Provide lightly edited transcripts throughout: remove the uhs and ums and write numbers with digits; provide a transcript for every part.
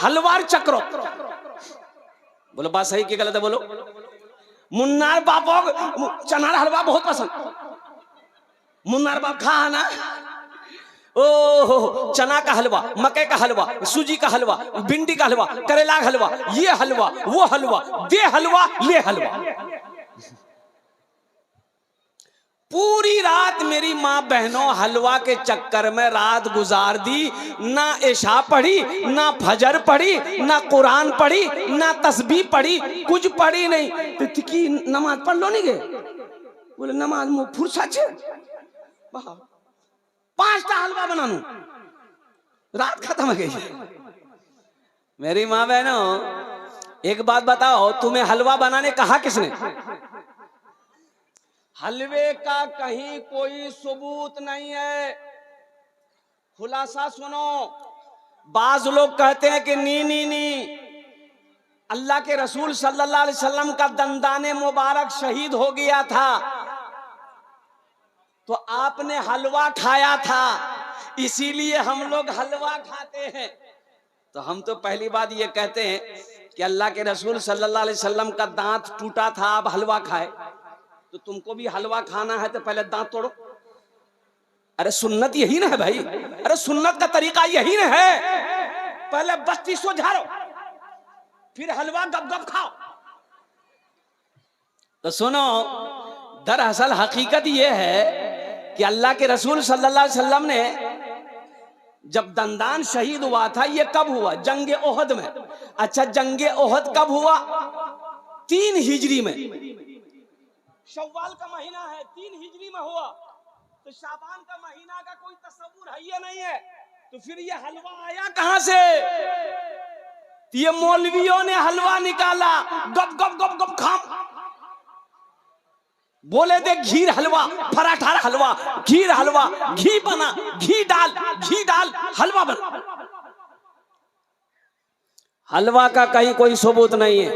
हलवार चक्रो। बोलो बात सही की गलत है बोलो। मुन्नार बापो चनार हलवा बहुत पसंद। मुन्नार बाप खा ना, ओहो चना का हलवा, मकई का हलवा, सूजी का हलवा, भिंडी का हलवा, करेला का हलवा, ये हलवा वो हलवा, दे हलवा ले हलवा। पूरी रात मेरी माँ बहनों हलवा के चक्कर में रात गुजार दी। ना इशा पढ़ी, ना फजर पढ़ी, ना कुरान पढ़ी, ना तस्बीह पढ़ी, कुछ पढ़ी नहीं। तो की नमाज पढ़ लो नहीं गए? बोले नमाज में फुर्सत छे 5टा हलवा बनानू, रात खत्म हो गई। मेरी माँ बहनों एक बात बताओ, तुम्हें हलवा बनाने कहा किसने? हलवे का कहीं कोई सबूत नहीं है। खुलासा सुनो, बाज लोग कहते हैं कि नी नी नी अल्लाह के रसूल सल्लल्लाहु अलैहि वसल्लम का दंदाने मुबारक शहीद हो गया था तो आपने हलवा खाया था इसीलिए हम लोग हलवा खाते हैं। तो हम तो पहली बात ये कहते हैं कि अल्लाह के रसूल सल्लल्लाहु अलैहि वसल्लम का दांत टूटा था, आप हलवा खाए, तो तुमको भी हलवा खाना है तो पहले दांत तोड़ो। अरे सुन्नत यही ना है भाई, अरे सुन्नत का तरीका यही ना है, पहले बस्ती सो झाड़ो फिर हलवा गप गप खाओ। तो सुनो, दरअसल हकीकत यह है कि अल्लाह के रसूल सल्लल्लाहु अलैहि वसल्लम ने जब दंदान शहीद हुआ था, ये कब हुआ? जंगे ओहद में। अच्छा, जंगे ओहद कब हुआ? 3 हिजरी में। शव्वाल का महीना है, 3 हिजरी में हुआ, तो शाबान का महीना का कोई तस्वुर है ये नहीं है, तो फिर ये हलवा आया कहां से? ये मौलवियों ने हलवा निकाला, गप गप गप गप खाम बोले दे घी हलवा, पराठा हलवा, घी हलवा, घी बना, घी डाल हलवा बना। हलवा का कहीं कोई सबूत नहीं है।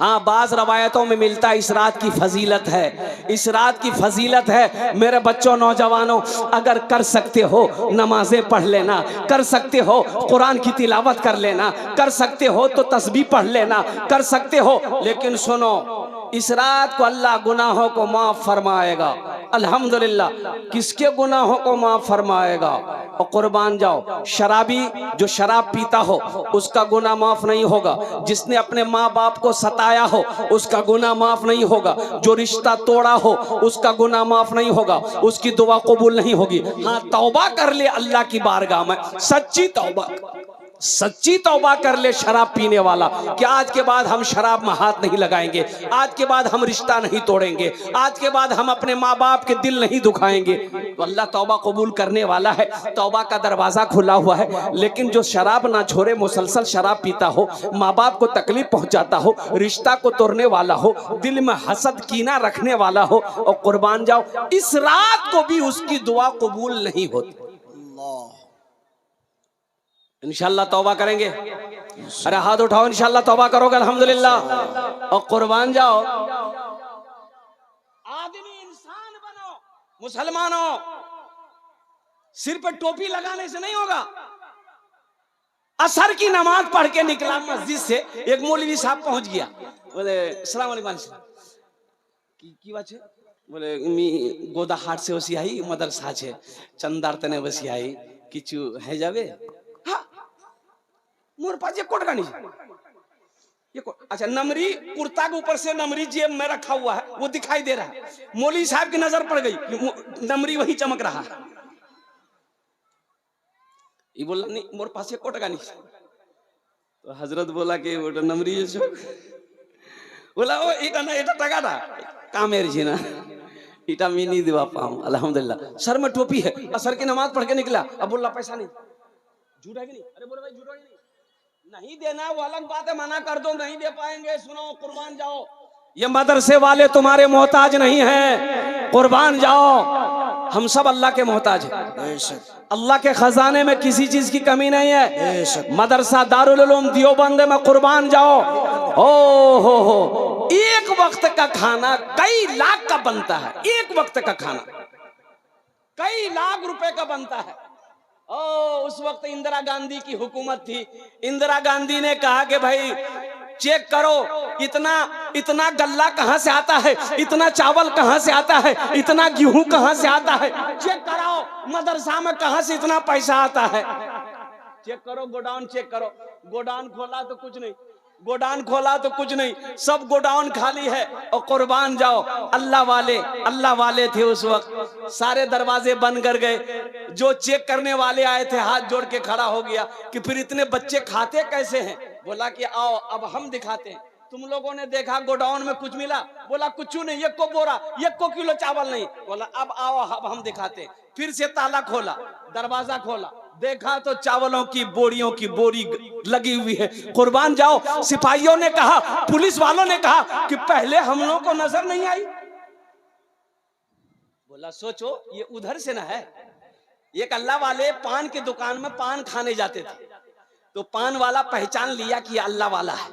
हाँ, बाज रवायतों में मिलता है इस रात की फजीलत है, इस रात की फजीलत है। मेरे बच्चों नौजवानों, अगर कर सकते हो नमाजें पढ़ लेना, कर सकते हो कुरान की तिलावत कर लेना, कर सकते हो तो तस्बीह पढ़ लेना, कर सकते हो। लेकिन सुनो, इस रात को अल्लाह गुनाहों को माफ फरमाएगा। अल्हम्दुलिल्लाह, किसके गुनाहों को माफ फरमाएगा? और कुर्बान जाओ, शराबी जो शराब पीता हो उसका गुनाह माफ नहीं होगा, जिसने अपने माँ बाप को सताया हो उसका गुनाह माफ नहीं होगा, जो रिश्ता तोड़ा हो उसका गुनाह माफ नहीं होगा, उसकी दुआ कबूल नहीं होगी। हाँ, तौबा कर ले अल्लाह की बारगाह में, सच्ची तौबा कर ले शराब पीने वाला कि आज के बाद हम शराब में हाथ नहीं लगाएंगे, आज के बाद हम रिश्ता नहीं तोड़ेंगे, आज के बाद हम अपने माँ बाप के दिल नहीं दुखाएंगे, तो अल्लाह तौबा कबूल करने वाला है, तौबा का दरवाजा खुला हुआ है। लेकिन जो शराब ना छोड़े, मुसलसल शराब पीता हो, माँ बाप को तकलीफ पहुंचाता हो, रिश्ता को तोड़ने वाला हो, दिल में हसद कीना रखने वाला हो, और कुर्बान जाओ, इस रात को भी उसकी दुआ कबूल नहीं होती। इंशाल्लाह तौबा करेंगे। अरे हाथ उठाओ, इंशाल्लाह तौबा करोगे अल्हम्दुलिल्लाह। और कुर्बान जाओ, आदमी इंसान बनो मुसलमानों, सिर पे टोपी लगाने से नहीं होगा। असर की नमाज पढ़ के निकला मस्जिद से, एक मौलवी साहब पहुंच गया, बोले अस्सलाम वालेकुम की बात है? बोले मी गोदा हाट से वसी आई मदरसा छे चंदार तने वसी आई किचु है जावे। मोर पास ये कोट का नहीं, ये कोट, अच्छा नमरी कुर्ता के ऊपर से नमरी जेब में रखा हुआ है, वो दिखाई दे रहा है। मौलवी साहब की नजर पड़ गई, नमरी वही चमक रहा है। ये बोला नहीं मोर पास ये कोट का नहीं, तो हजरत बोला कि वो नमरी जो बोला ओ एक ना एटा टका था कामेर जी ना इटा मी नहीं दिवा पाऊं। अल्हम्दुलिल्लाह, सर में टोपी है, असर की नमाज पढ़ के निकला, अब बोला पैसा नहीं, झूठ है कि नहीं? अरे बोले भाई झूठ है कि नहीं देना, वो अलग बात है, मना कर दो नहीं दे पाएंगे। सुनो, कुर्बान जाओ, ये मदरसे वाले तुम्हारे मोहताज नहीं हैं, कुर्बान जाओ, हम सब अल्लाह के मोहताज हैं। अल्लाह के खजाने में किसी चीज की कमी नहीं है। मदरसा दारुल उलूम देवबंद में कुर्बान जाओ, ओ हो, एक वक्त का खाना कई लाख का बनता है, एक वक्त का खाना कई लाख रुपए का बनता है। उस वक्त इंदिरा गांधी की हुकूमत थी। इंदिरा गांधी ने कहा कि भाई चेक करो, इतना इतना गल्ला कहां से आता है, इतना चावल कहां से आता है, इतना गेहूं कहां से आता है, चेक कराओ मदरसा में कहां से इतना पैसा आता है, चेक करो, गोडाउन चेक करो। गोडाउन खोला तो कुछ नहीं, गोडाउन खोला तो कुछ नहीं, सब गोडाउन खाली है। और कुर्बान जाओ, अल्लाह वाले थे उस वक्त, सारे दरवाजे बंद कर गए। जो चेक करने वाले आए थे हाथ जोड़ के खड़ा हो गया कि फिर इतने बच्चे खाते कैसे हैं। बोला कि आओ अब हम दिखाते हैं, तुम लोगों ने देखा गोडाउन में कुछ मिला, बोला कुछ नहीं, 1 को बोरा 1 को किलो चावल नहीं, बोला अब आओ अब हम दिखाते हैं। फिर से ताला खोला, दरवाजा खोला, देखा तो चावलों की बोरियों की बोरी लगी हुई है। कुर्बान जाओ, सिपाहियों ने कहा, पुलिस वालों ने कहा कि पहले हम लोगों को नजर नहीं आई। बोला सोचो ये उधर से ना है। एक अल्लाह वाले पान की दुकान में पान खाने जाते थे, तो पान वाला पहचान लिया कि अल्लाह वाला है।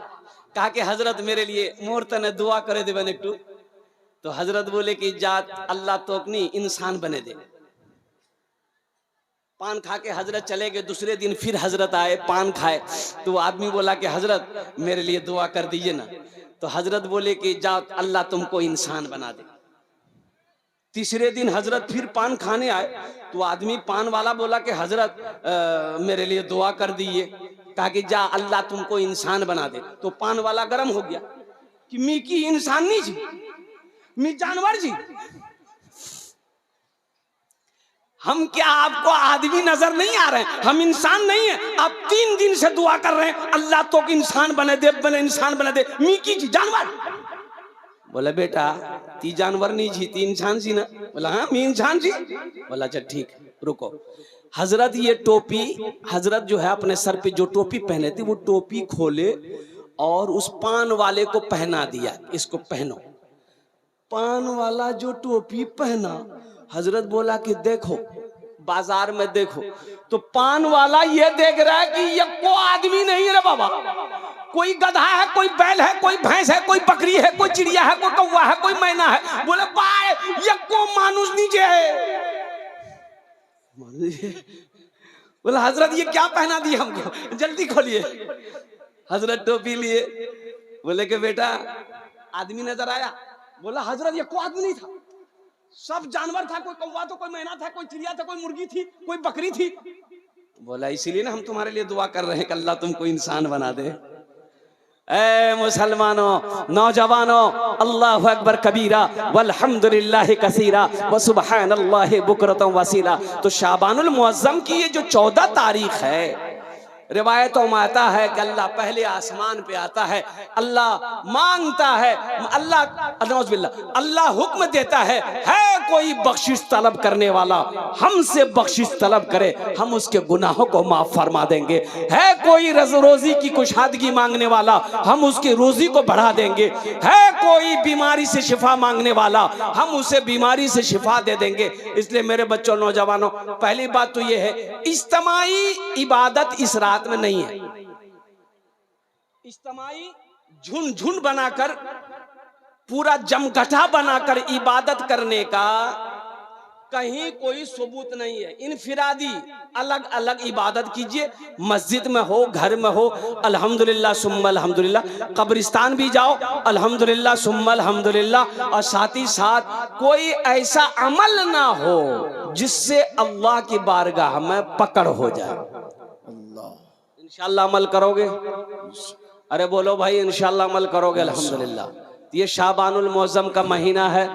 कहा कि हजरत मेरे लिए मोहरत ने दुआ करे दे बने। तो हजरत बोले कि जात अल्लाह तोकनी इंसान बने दे। पान खा के हजरत चले गए। दूसरे दिन फिर हजरत आए, पान खाए, तो आदमी बोला कि हजरत मेरे लिए दुआ कर दीजिए ना। तो हजरत बोले कि जाओ अल्लाह तुमको इंसान बना दे। तीसरे दिन हजरत फिर पान खाने आए, तो आदमी पान वाला बोला कि हजरत मेरे लिए दुआ कर दीजिए। कहा कि जा अल्लाह तुमको इंसान बना दे। तो पान वाला गर्म हो गया कि मी की इंसान नहीं जी, मी जानवर जी, हम क्या आपको आदमी नजर नहीं आ रहे हैं, हम इंसान नहीं है। आप 3 दिन से दुआ कर रहे हैं अल्लाह तो इंसान बने दे, इंसान बने दे, मी की जी जानवर। बोला बेटा ती जानवर नहीं जी, ती इंसान जी ना। बोला हाँ मी इंसान जी। बोला अच्छा ठीक रुको। हजरत ये टोपी, हजरत जो है अपने सर पे जो टोपी पहने थे वो टोपी खोले और उस पान वाले को पहना दिया, इसको पहनो। पान वाला जो टोपी पहना, हजरत बोला कि देखो बाजार में देखो, तो पान वाला ये देख रहा है कि ये को आदमी नहीं रे बाबा, कोई गधा है, कोई बैल है, कोई भैंस है, कोई बकरी है, कोई चिड़िया है, कोई कौवा है, कोई मैना है। बोले बाय ये को मानुष नीचे है। बोला हजरत ये क्या पहना दिया हमको, जल्दी खोलिए। हजरत टोपी लिए, बोले कि बेटा आदमी नजर आया। बोला हजरत ये को आदमी नहीं था, सब जानवर था, कोई कौवा था, कोई मैना था, कोई चिड़िया था, कोई मुर्गी थी, कोई बकरी थी। बोला इसीलिए ना हम तुम्हारे लिए दुआ कर रहे हैं कि अल्लाह तुमको इंसान बना दे। ऐ मुसलमानों, नौजवानों, अल्लाहु अकबर कबीरा वल्हम्दुलिल्लाहि कसीरा व सुबहानल्लाहि बुकरतम वसीला। तो शाबानुल मुअज्जम की ये जो 14 तारीख है, रिवायतों में आता है कि अल्लाह पहले आसमान पे आता है, अल्लाह मांगता है, अल्लाह हुक्म देता है कोई बख्शिश तलब करने वाला हमसे बख्शिश तलब करे, हम उसके गुनाहों को माफ फरमा देंगे। है कोई रोजी की कुशादगी मांगने वाला, हम उसकी रोजी को बढ़ा देंगे। है कोई बीमारी से शिफा मांगने वाला, हम उसे बीमारी से शिफा दे देंगे। इसलिए मेरे बच्चों, नौजवानों, पहली बात तो ये है इज्तिमाई इबादत इस रात में नहीं है। इज्तिमाई झुंड बनाकर, पूरा जमघटा बनाकर इबादत करने का कहीं कोई सबूत नहीं है। इनफिरादी अलग अलग इबादत कीजिए, मस्जिद में हो, घर में हो, अल्हम्दुलिल्लाह सुम्मा अल्हम्दुलिल्लाह। कब्रिस्तान भी जाओ, अल्हम्दुलिल्लाह सुम्मा अल्हम्दुलिल्लाह। और साथ ही साथ कोई ऐसा अमल ना हो जिससे अल्लाह की बारगाह में पकड़ हो जाए। इंशाअल्लाह अमल करोगे? अरे बोलो भाई इंशाअल्लाह अमल करोगे? अल्हम्दुलिल्लाह। ये शाबानुल मुअज्जम का महीना है,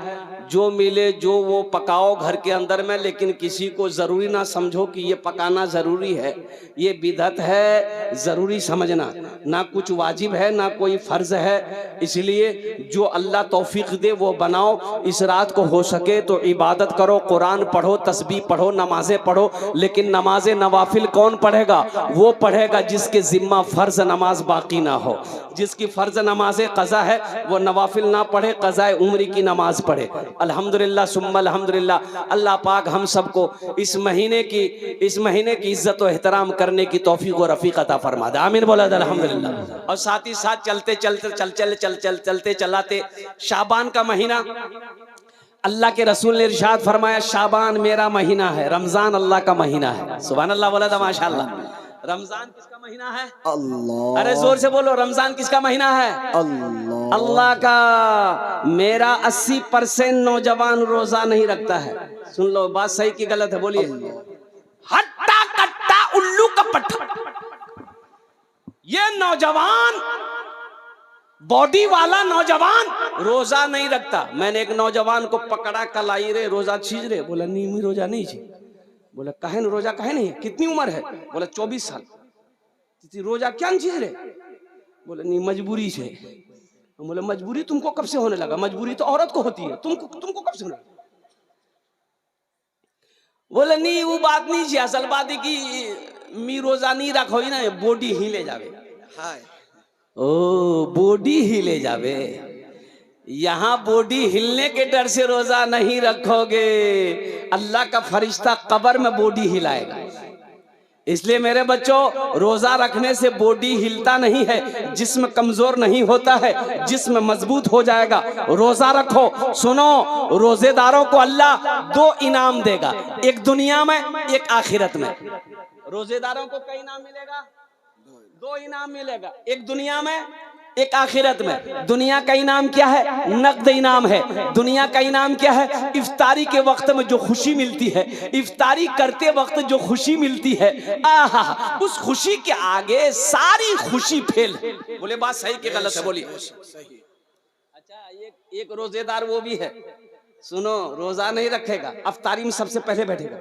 जो मिले जो वो पकाओ घर के अंदर में, लेकिन किसी को ज़रूरी ना समझो कि ये पकाना ज़रूरी है, ये बिदअत है, ज़रूरी समझना। ना कुछ वाजिब है ना कोई फ़र्ज़ है। इसलिए जो अल्लाह तौफीक दे वो बनाओ। इस रात को हो सके तो इबादत करो, कुरान पढ़ो, तस्बीह पढ़ो, नमाज़ें पढ़ो। लेकिन नमाज़ नवाफिल कौन पढ़ेगा? वो पढ़ेगा जिसके ज़िम्मा फ़र्ज़ नमाज बाकी ना हो। जिसकी फ़र्ज़ नमाज क़ज़ा है वो नवाफिल ना पढ़े, क़ज़ाए उम्री की नमाज पढ़े। अल्हम्दुलिल्लाह सुम्मा अल्हम्दुलिल्लाह। अल्लाह पाक हम सबको इस महीने की इज्जत और एहतराम करने की तौफीक और रफ़ीक अता फरमा दे। आमीन बोला अल्हम्दुलिल्लाह। और साथ ही साथ चलते चलाते शाबान का महीना अल्लाह के रसूल ने इरशाद फरमाया शाबान मेरा महीना है, रमजान अल्लाह का महीना है। सुभान अल्लाह बोला था माशाअल्लाह। रमजान किसका महीना है? अल्लाह। अरे जोर से बोलो, रमजान किसका महीना है? अल्लाह। अल्लाह का। मेरा 80% नौजवान रोजा नहीं रखता है। सुन लो बात सही की गलत है, बोलिए। हट्टा कट्टा उल्लू का पट्टा, ये नौजवान बॉडी वाला नौजवान रोजा नहीं रखता। मैंने एक नौजवान को पकड़ा, कलाई रे रोजा चीज रे, बोला नहीं रोजा नहीं छी। बोला कहे न रोजा कहे नहीं, कितनी उम्र है? बोला 24 साल। रोजा क्या चीज रे? बोला नहीं मजबूरी से। बोला मजबूरी तुमको कब से होने लगा? मजबूरी तो औरत को होती है, तुमको कब से होने लगा? बोले नहीं वो बात नहीं है, असल बात है कि मी रोजा नहीं रखो ना, बॉडी हिले जावे। हाय ओ बॉडी हिले जावे। यहां बॉडी हिलने के डर से रोजा नहीं रखोगे, अल्लाह का फरिश्ता कब्र में बॉडी हिलाएगा। इसलिए मेरे बच्चों, रोजा रखने से बॉडी हिलता नहीं है, जिस्म कमजोर नहीं होता है, जिस्म मजबूत हो जाएगा। रोजा रखो। सुनो, रोजेदारों को अल्लाह 2 इनाम देगा, एक दुनिया में एक आखिरत में। रोजेदारों को कई इनाम मिलेगा? 2 इनाम मिलेगा, एक दुनिया में एक आखिरत में। दुनिया का इनाम क्या है? नकद इनाम है। दुनिया का इनाम क्या है? इफ्तारी के वक्त में जो खुशी मिलती है, इफ्तारी करते वक्त जो खुशी मिलती है, आहा, उस खुशी के आगे सारी खुशी फेल है। बोले बात सही कि गलत है? बोलिए। अच्छा, एक रोजेदार वो भी है, सुनो, रोजा नहीं रखेगा, इफ्तारी में सबसे पहले बैठेगा।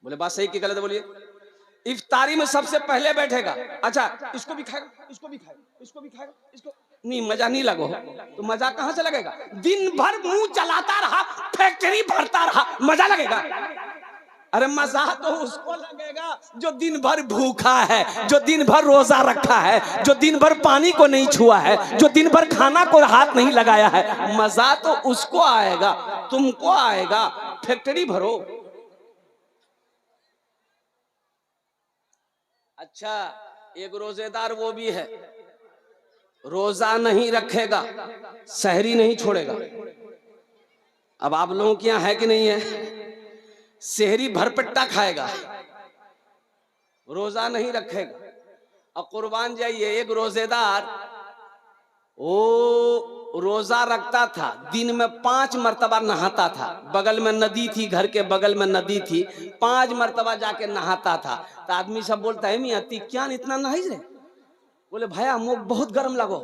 बोले बात सही कि गलत है? बोलिए। इफ्तारी में सबसे पहले बैठेगा। अच्छा, इसको भी खाएगा, इसको भी खाएगा, इसको भी खाएगा, इसको नहीं, मजा नहीं लगो तो मजा कहां से लगेगा? दिन भर मुंह चलाता रहा, फैक्ट्री भरता रहा, मजा लगेगा? अरे मजा तो उसको लगेगा जो दिन भर भूखा है, जो दिन भर रोजा रखा है, जो दिन भर पानी को नहीं छुआ है, जो दिन भर खाना को हाथ नहीं लगाया है। मजा तो उसको आएगा, तुमको आएगा। फैक्ट्री भरो। अच्छा, एक रोजेदार वो भी है, रोजा नहीं रखेगा, सहरी नहीं छोड़ेगा। अब आप लोगों के यहाँ है कि नहीं है? सहरी भरपेटा खाएगा, रोजा नहीं रखेगा। और कुर्बान जाइए, एक रोजेदार वो रोजा रखता था, दिन में 5 मरतबा नहाता था। बगल में नदी थी, घर के बगल में नदी थी, 5 मरतबा जाके नहाता था। तो आदमी सब बोलता है मियां ती क्या इतना नहाई रे? बोले भैया मुझे बहुत गर्म लगो,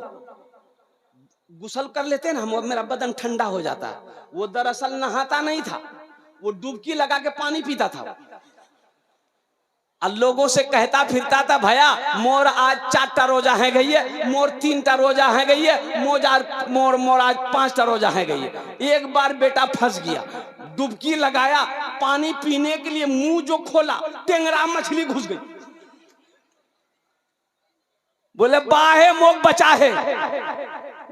गुसल कर लेते ना, मेरा बदन ठंडा हो जाता। वो दरअसल नहाता नहीं था, वो डुबकी लगा के पानी पीता था। लोगों से कहता फिरता था भैया मोर आज 4टा रोजा है गई है, मोर 3टा रोजा है गई है, मोर आज 5टा रोजा है गई है। एक बार बेटा फंस गया, डुबकी लगाया, पानी पीने के लिए मुंह जो खोला, टेंगरा मछली घुस गई। बोले बाहे मोक बचा है।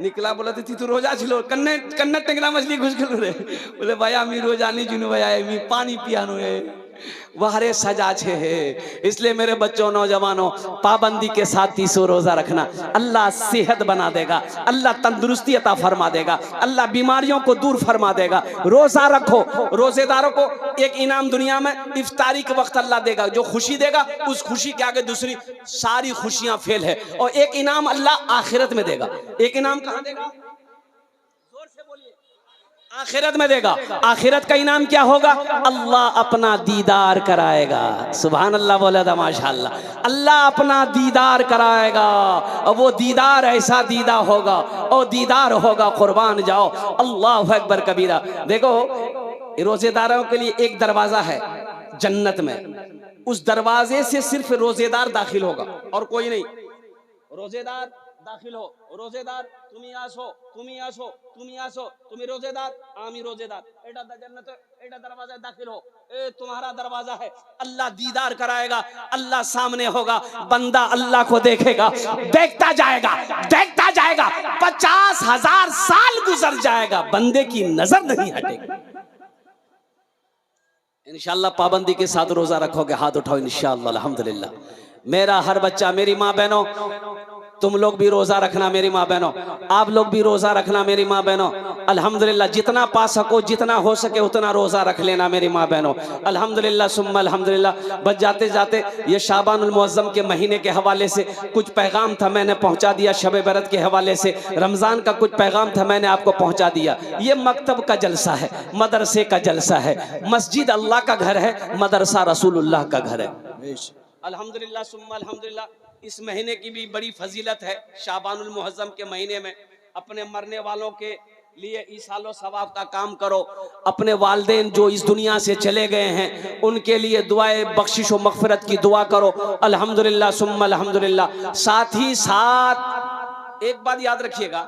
निकला, बोला थी तू रोजा छिलो, कन्ने टेंगरा मछली घुस गई रे। बोले भैया मी रोजा नहीं जुनू भैया, मी पानी पियानो है, वारे सजा छे है। इसलिए मेरे बच्चों, नौजवानों, पाबंदी के साथ 30 रोजा रखना। अल्लाह सेहत बना देगा, अल्लाह तंदुरुस्ती अता फरमा देगा, अल्लाह बीमारियों को दूर फरमा देगा। रोजा रखो। रोजेदारों को एक इनाम दुनिया में इफ्तारी के वक्त अल्लाह देगा, जो खुशी देगा उस खुशी के आगे दूसरी सारी खुशियां फेल है। और एक इनाम अल्लाह आखिरत में देगा। एक इनाम कहां देगा? जोर से बोलिए। आखिरत में देगा। आखिरत का इनाम क्या होगा? अल्लाह अपना दीदार कराएगा। सुभान अल्लाह बोला था माशाअल्लाह। अल्लाह अपना दीदार कराएगा, और वो दीदार ऐसा दीदार होगा, और दीदार होगा कुर्बान जाओ। अल्लाह अकबर कबीरा। देखो, रोजेदारों के लिए एक दरवाजा है जन्नत में, उस दरवाजे से सिर्फ रोजेदार दाखिल होगा और कोई नहीं। रोजेदार दाखिल हो, रोजेदार তুমি আসো, তুমি আসো, তুমি আসো, তুমি रोजेदार, आमी रोजेदार, एटा जन्नत, एटा दरवाजा दाखिल हो, ए तुम्हारा दरवाजा है। अल्लाह दीदार कराएगा, अल्लाह सामने होगा, बंदा अल्लाह को देखेगा, देखता जाएगा, देखता जाएगा, 50,000 साल गुजर जाएगा, बंदे की नजर नहीं हटेगी। इंशाअल्लाह पाबंदी के साथ रोजा रखोगे, हाथ उठाओ इंशाअल्लाह। अल्हम्दुलिल्लाह। मेरा हर बच्चा, मेरी माँ बहनों, तुम लोग भी रोजा रखना मेरी माँ बहनों, आप लोग भी रोजा रखना मेरी माँ बहनों। अल्हम्दुलिल्लाह जितना पा सको, जितना हो सके उतना रोजा रख लेना मेरी माँ बहनों। अल्हम्दुलिल्लाह सुम्मा अल्हम्दुलिल्लाह। बस जाते जाते ये शाबानुल मुअज़्ज़म के महीने के हवाले से कुछ पैगाम था, मैंने पहुंचा दिया। शब बरत के हवाले से रमजान का कुछ पैगाम था, मैंने आपको पहुंचा दिया। ये मकतब का जलसा है, मदरसे का जलसा है। मस्जिद अल्लाह का घर है, मदरसा रसूलुल्लाह का घर है। अल्हम्दुलिल्लाह सुम्मा अल्हम्दुलिल्लाह। इस महीने की भी बड़ी फजीलत है। शाबानुल मुअज़्ज़म के महीने में अपने मरने वालों के लिए ईसालो सवाब का काम करो। अपने वालिदैन जो इस दुनिया से चले गए हैं उनके लिए दुआए बख्शिश व मग़फ़िरत की दुआ करो। अल्हम्दुलिल्लाह सुम्मा अल्हम्दुलिल्लाह। साथ ही साथ एक बात याद रखिएगा,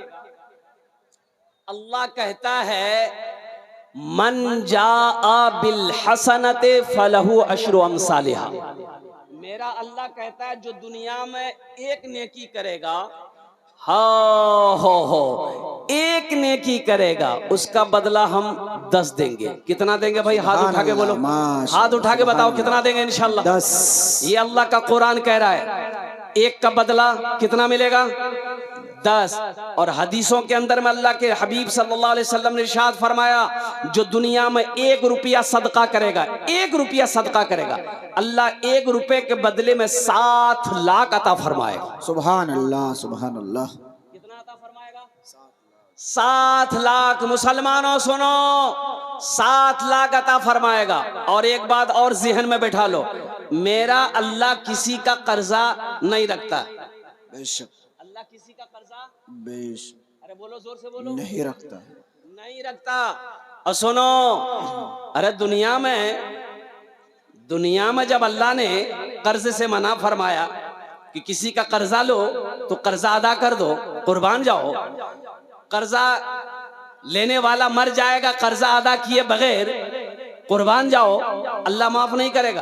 अल्लाह कहता है मन जाआ बिल हसनते फलहु अशरु अमसालिहा। मेरा अल्लाह कहता है जो दुनिया में एक नेकी करेगा, हो एक नेकी करेगा, उसका बदला हम 10 देंगे। कितना देंगे भाई? हाथ उठा के बोलो, हाथ उठा के बताओ कितना देंगे इंशाल्लाह। 10। ये अल्लाह का कुरान कह रहा है। एक का बदला कितना मिलेगा? 10। और हदीसों के अंदर में अल्लाह के हबीब सल्लल्लाहु अलैहि वसल्लम ने इरशाद फरमाया जो दुनिया में 1 रुपया सदका करेगा, 1 रुपया सदका करेगा, अल्लाह 1 रुपए के बदले में 7 लाख अता फरमाएगा। सुभान अल्लाह, सुभान अल्लाह। कितना अता फरमाएगा? 7 लाख। मुसलमानों सुनो, 7 लाख अता फरमाएगा। और एक बात और ज़हन में बैठा लो, मेरा अल्लाह किसी का कर्जा नहीं रखता। बेशक अल्लाह किसी का कर्जा अरे बोलो जोर से बोलो, नहीं रखता, नहीं रखता। और सुनो, अरे दुनिया में जब अल्लाह ने कर्ज से मना फरमाया कि किसी का कर्जा लो तो कर्जा अदा कर दो, कुर्बान जाओ। कर्जा लेने वाला मर जाएगा कर्जा अदा किए बगैर, कुर्बान जाओ, अल्लाह माफ नहीं करेगा।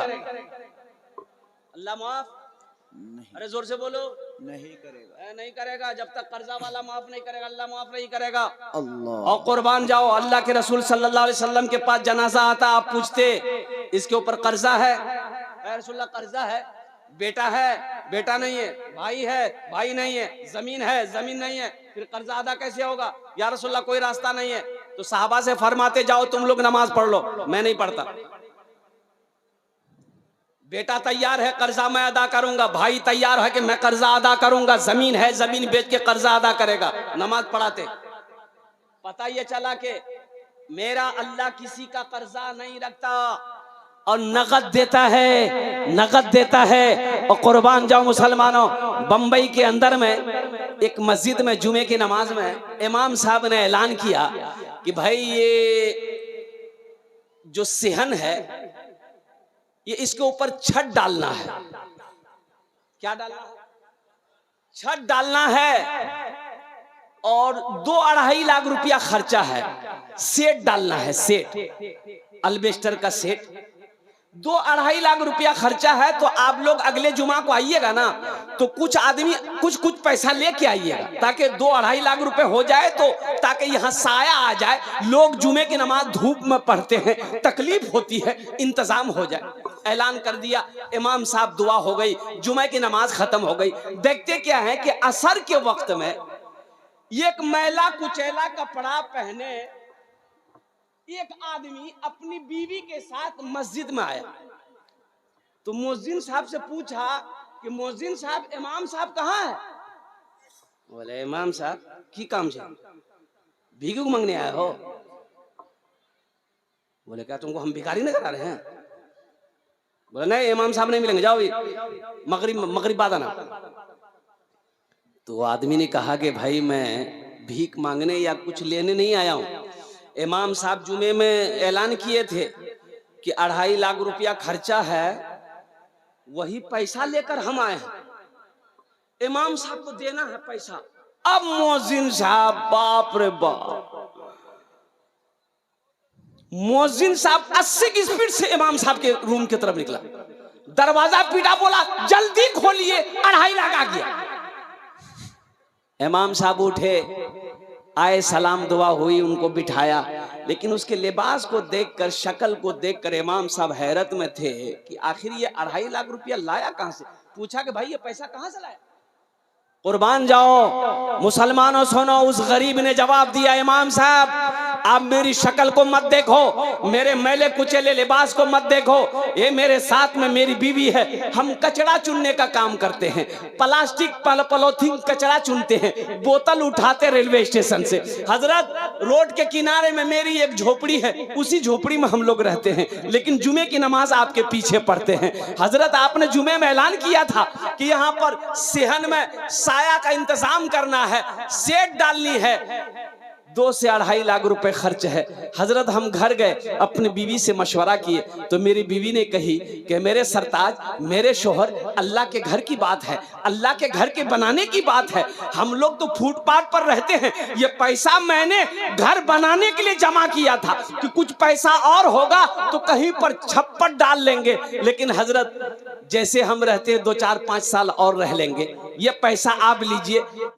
अल्लाह माफ नहीं, अरे जोर से बोलो, नहीं करेगा, नहीं करेगा। जब तक कर्जा वाला माफ नहीं करेगा अल्लाह माफ नहीं करेगा। अल्लाह। और कुर्बान जाओ। अल्लाह के रसूल सल्लल्लाहु अलैहि वसल्लम के पास जनाजा आता, आप पूछते इसके ऊपर कर्जा है? रसूलल्लाह कर्जा है, बेटा है, बेटा नहीं है, भाई है, भाई नहीं है, जमीन है, जमीन नहीं है, फिर कर्जा अदा कैसे होगा? या रसूलल्लाह कोई रास्ता नहीं है। तो सहाबा से फरमाते जाओ तुम लोग नमाज पढ़ लो, मैं नहीं पढ़ता। बेटा तैयार है कर्जा मैं अदा करूंगा, भाई तैयार है कि मैं कर्जा अदा करूंगा, जमीन है जमीन बेच के कर्जा अदा करेगा, नमाज पढ़ाते। पता ये चला कि मेरा अल्लाह किसी का कर्जा नहीं रखता और नगद देता है, नगद देता है। और कुर्बान जाओ मुसलमानों, बंबई के अंदर में एक मस्जिद में जुमे की नमाज में इमाम साहब ने ऐलान किया कि भाई ये जो सेहन है ये इसके ऊपर छत डालना है। क्या डालना है? छत डालना है और 2-2.5 लाख रुपया खर्चा है। सेट डालना है, सेट, अल्बेस्टर का सेट, 2-2.5 लाख रुपया खर्चा है। तो आप लोग अगले जुमा को आइएगा ना तो कुछ आदमी कुछ पैसा लेके आइएगा ताकि 2-2.5 लाख रुपए हो जाए, तो ताकि यहाँ साया आ जाए। लोग जुमे की नमाज धूप में पढ़ते हैं, तकलीफ होती है, इंतजाम हो जाए। ऐलान कर दिया, इमाम साहब दुआ हो गई, जुमे की नमाज खत्म हो गई। देखते क्या है कि असर के वक्त में एक मैला कुचैला कपड़ा पहने एक आदमी अपनी बीवी के साथ मस्जिद में आया। तो मुअज्जिन साहब से पूछा कि मुअज्जिन साहब इमाम साहब कहाँ है? बोले इमाम साहब की काम से भीख मांगने आए हो? बोले क्या तुमको हम भिखारी नजर आ रहे हैं? बोले नहीं इमाम साहब नहीं मिलेंगे, जाओ मगरिब बाद आना। तो आदमी ने कहा कि भाई मैं भीख मांगने या कुछ लेने नहीं आया हूं। इमाम साहब जुमे में ऐलान किए थे कि 2.5 लाख रुपया खर्चा है, वही पैसा लेकर हम आए हैं, इमाम साहब को देना है पैसा। अब मुअज्जिन साहब, बाप रे बाप, मुअज्जिन साहब 80 की स्पीड से इमाम साहब के रूम की तरफ निकला, दरवाजा पीटा, बोला जल्दी खोलिए 2.5 लाख आ गया। इमाम साहब उठे, आए, सलाम दुआ हुई, उनको बिठाया। लेकिन उसके लिबास को देखकर, शक्ल को देखकर इमाम साहब हैरत में थे कि आखिर ये 2.5 लाख रुपया लाया कहां से। पूछा कि भाई ये पैसा कहां से लाया? कुर्बान जाओ मुसलमानों, सुनो। उस गरीब ने जवाब दिया, इमाम साहब आप मेरी शक्ल को मत देखो, मेरे मैले कुचले लिबास को मत देखो, ये मेरे साथ में मेरी बीवी है, हम कचरा चुनने का काम करते हैं, प्लास्टिक पॉलीथीन कचरा चुनते हैं, बोतल उठाते रेलवे स्टेशन से। हजरत रोड के किनारे में मेरी एक झोपड़ी है, उसी झोपड़ी में हम लोग रहते हैं, लेकिन जुमे की नमाज आपके पीछे पढ़ते हैं। हजरत आपने जुमे में ऐलान किया था कि यहाँ पर सेहन में साया का इंतजाम करना है, शेड डालनी है, 2 से 2.5 लाख रुपए खर्च है। हजरत हम घर गए, अपनी बीवी से मशवरा किए, तो मेरी बीवी ने कही कि मेरे सरताज, मेरे शोहर, अल्लाह के घर की बात है, अल्लाह के घर के बनाने की बात है, हम लोग तो फुटपाथ पर रहते हैं, ये पैसा मैंने घर बनाने के लिए जमा किया था कि कुछ पैसा और होगा तो कहीं पर छप्पर डाल लेंगे, लेकिन हजरत जैसे हम रहते हैं 2, 4, 5 साल और रह लेंगे, ये पैसा आप लीजिए।